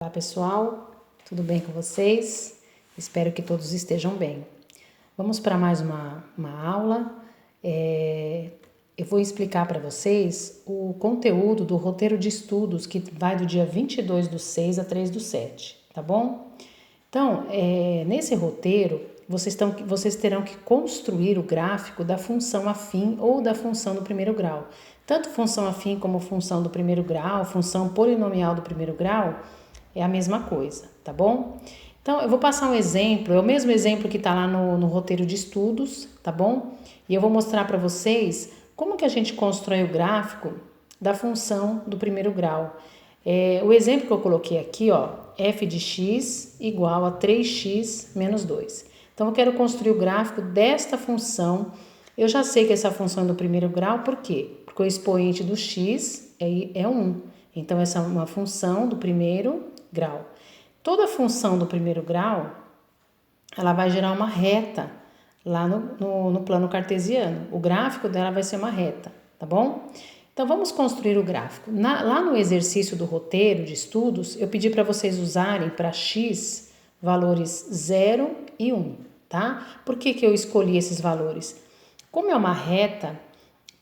Olá pessoal, tudo bem com vocês? Espero que todos estejam bem. Vamos para mais uma aula. Eu vou explicar para vocês o conteúdo do roteiro de estudos que vai do dia 22/6 a 3/7, tá bom? Então, nesse roteiro, vocês terão que construir o gráfico da função afim ou da função do primeiro grau. Tanto função afim como função do primeiro grau, função polinomial do primeiro grau, é a mesma coisa, tá bom? Então, eu vou passar um exemplo, é o mesmo exemplo que tá lá no roteiro de estudos, tá bom? E eu vou mostrar para vocês como que a gente constrói o gráfico da função do primeiro grau. O exemplo que eu coloquei aqui, ó, f de x igual a 3x menos 2. Então, eu quero construir o gráfico desta função. Eu já sei que essa função é do primeiro grau, por quê? Porque o expoente do x é 1. Então, essa é uma função do primeiro grau. Toda função do primeiro grau, ela vai gerar uma reta lá no plano cartesiano. O gráfico dela vai ser uma reta, tá bom? Então, vamos construir o gráfico. Lá no exercício do roteiro de estudos, eu pedi para vocês usarem para x valores 0 e 1, tá? Por que eu escolhi esses valores? Como é uma reta,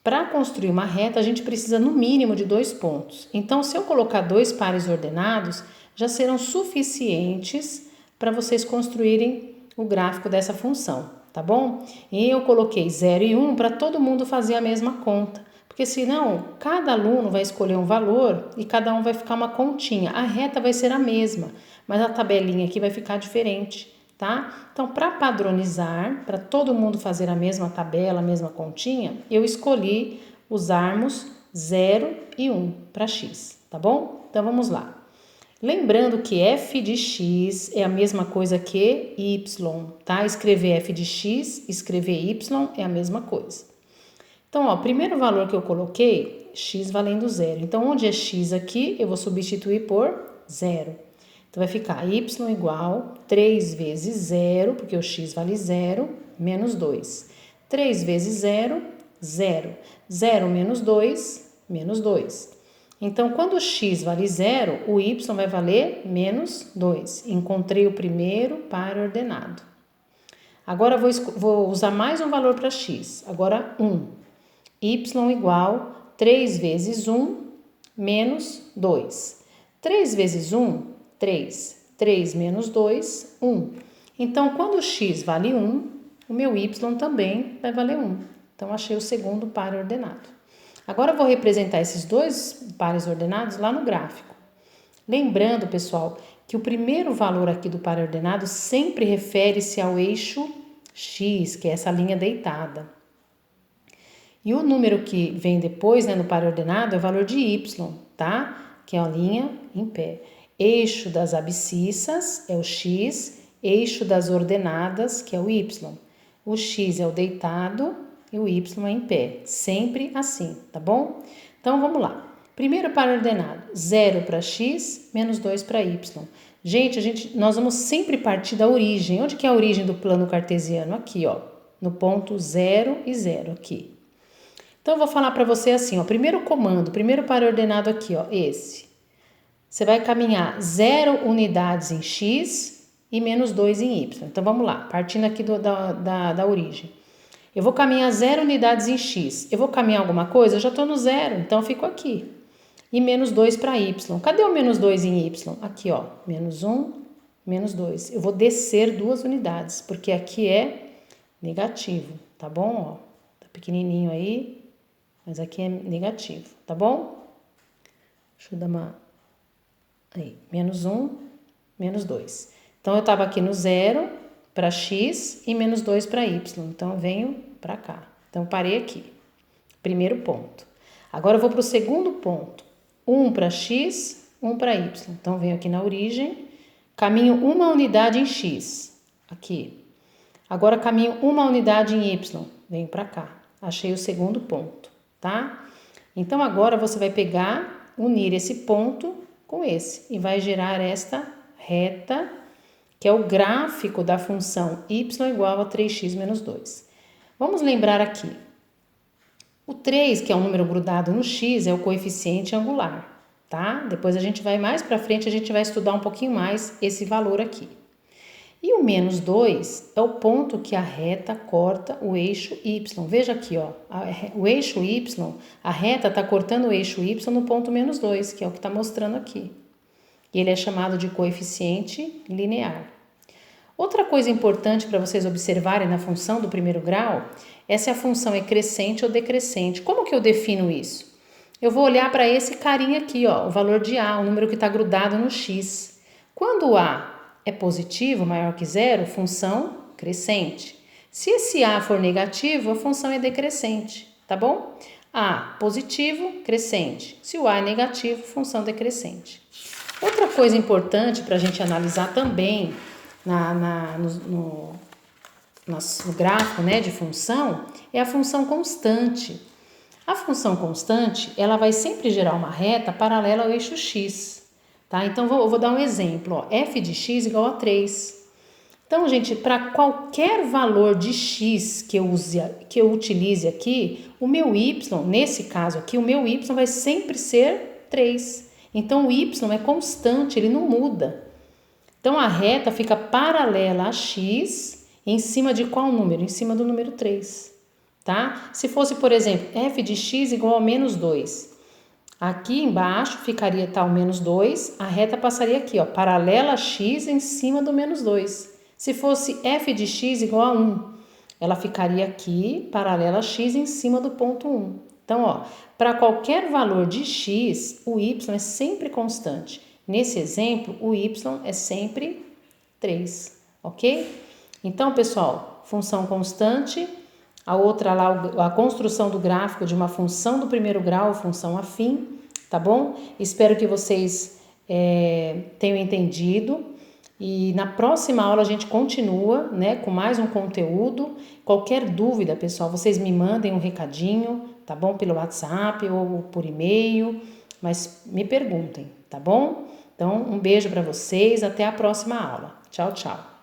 para construir uma reta, a gente precisa no mínimo de 2 pontos. Então, se eu colocar 2 pares ordenados, já serão suficientes para vocês construírem o gráfico dessa função, tá bom? E eu coloquei 0 e 1 para todo mundo fazer a mesma conta, porque senão cada aluno vai escolher um valor e cada um vai ficar uma continha. A reta vai ser a mesma, mas a tabelinha aqui vai ficar diferente, tá? Então, para padronizar, para todo mundo fazer a mesma tabela, a mesma continha, eu escolhi usarmos 0 e 1 para x, tá bom? Então, vamos lá. Lembrando que f de x é a mesma coisa que y, tá? Escrever f de x, escrever y é a mesma coisa. Então, ó, o primeiro valor que eu coloquei, x valendo 0. Então, onde é x aqui, eu vou substituir por 0. Então, vai ficar y igual 3 vezes 0, porque o x vale 0, menos 2. 3 vezes 0, 0. 0 menos 2, menos 2. Então, quando o x vale 0, o y vai valer menos 2. Encontrei o primeiro par ordenado. Agora, vou usar mais um valor para x. Agora, 1. Y igual 3 vezes 1 menos 2. 3 vezes 1, 3. 3 menos 2, 1. Então, quando o x vale 1, o meu y também vai valer 1. Então, achei o segundo par ordenado. Agora, eu vou representar esses dois pares ordenados lá no gráfico. Lembrando, pessoal, que o primeiro valor aqui do par ordenado sempre refere-se ao eixo x, que é essa linha deitada. E o número que vem depois, né, no par ordenado, é o valor de y, tá? Que é a linha em pé. Eixo das abscissas é o x, eixo das ordenadas, que é o y. O x é o deitado e o y é em pé. Sempre assim, tá bom? Então, vamos lá. Primeiro par ordenado, 0 para x, menos 2 para y. Gente, nós vamos sempre partir da origem. Onde que é a origem do plano cartesiano? Aqui, ó. No ponto 0 e 0, aqui. Então, eu vou falar para você assim, ó, primeiro comando, primeiro par ordenado aqui, ó, esse. Você vai caminhar 0 unidades em x e menos 2 em y. Então, vamos lá, partindo aqui da origem. Eu vou caminhar 0 unidades em x. Eu vou caminhar alguma coisa? Eu já estou no 0, então eu fico aqui. E menos 2 para y. Cadê o menos 2 em y? Aqui, ó, menos 1, menos 2. Eu vou descer 2 unidades, porque aqui é negativo, tá bom? Ó, tá pequenininho aí. Mas aqui é negativo, tá bom? Deixa eu dar uma... Aí, menos 1, menos 2. Então, eu estava aqui no 0 para x e menos 2 para y. Então, eu venho para cá. Então, parei aqui. Primeiro ponto. Agora, eu vou para o segundo ponto. 1 para x, 1 para y. Então, eu venho aqui na origem. Caminho uma unidade em x. Aqui. Agora, caminho uma unidade em y. Venho para cá. Achei o segundo ponto. Tá? Então, agora você vai pegar, unir esse ponto com esse e vai gerar esta reta, que é o gráfico da função y igual a 3x menos 2. Vamos lembrar aqui, o 3, que é um número grudado no x, é o coeficiente angular. tá? Depois a gente vai mais para frente, a gente vai estudar um pouquinho mais esse valor aqui. E o menos 2 é o ponto que a reta corta o eixo Y. Veja aqui, ó, o eixo Y, a reta está cortando o eixo Y no ponto menos 2, que é o que está mostrando aqui. E ele é chamado de coeficiente linear. Outra coisa importante para vocês observarem na função do primeiro grau é se a função é crescente ou decrescente. Como que eu defino isso? Eu vou olhar para esse carinha aqui, ó, o valor de A, o número que está grudado no X. Quando A é positivo, maior que zero, função crescente. Se esse A for negativo, a função é decrescente, tá bom? A positivo, crescente. Se o A é negativo, função decrescente. Outra coisa importante para a gente analisar também no gráfico, né, de função é a função constante. A função constante, ela vai sempre gerar uma reta paralela ao eixo x, tá? Então, eu vou dar um exemplo, ó, f de x igual a 3. Então, gente, para qualquer valor de x que eu utilize aqui, o meu y, nesse caso aqui, o meu y vai sempre ser 3. Então, o y é constante, ele não muda. Então, a reta fica paralela a x em cima de qual número? Em cima do número 3, tá? Se fosse, por exemplo, f de x igual a menos 2. Aqui embaixo ficaria tal menos 2, a reta passaria aqui, ó, paralela a x em cima do menos 2. Se fosse f de x igual a 1, ela ficaria aqui, paralela a x em cima do ponto 1. Então, ó, para qualquer valor de x, o y é sempre constante. Nesse exemplo, o y é sempre 3, ok? Então, pessoal, função constante, a outra lá, a construção do gráfico de uma função do primeiro grau, função afim, tá bom? Espero que vocês tenham entendido. E na próxima aula a gente continua, né, com mais um conteúdo. Qualquer dúvida, pessoal, vocês me mandem um recadinho, tá bom? Pelo WhatsApp ou por e-mail, mas me perguntem, tá bom? Então, um beijo para vocês, até a próxima aula. Tchau, tchau.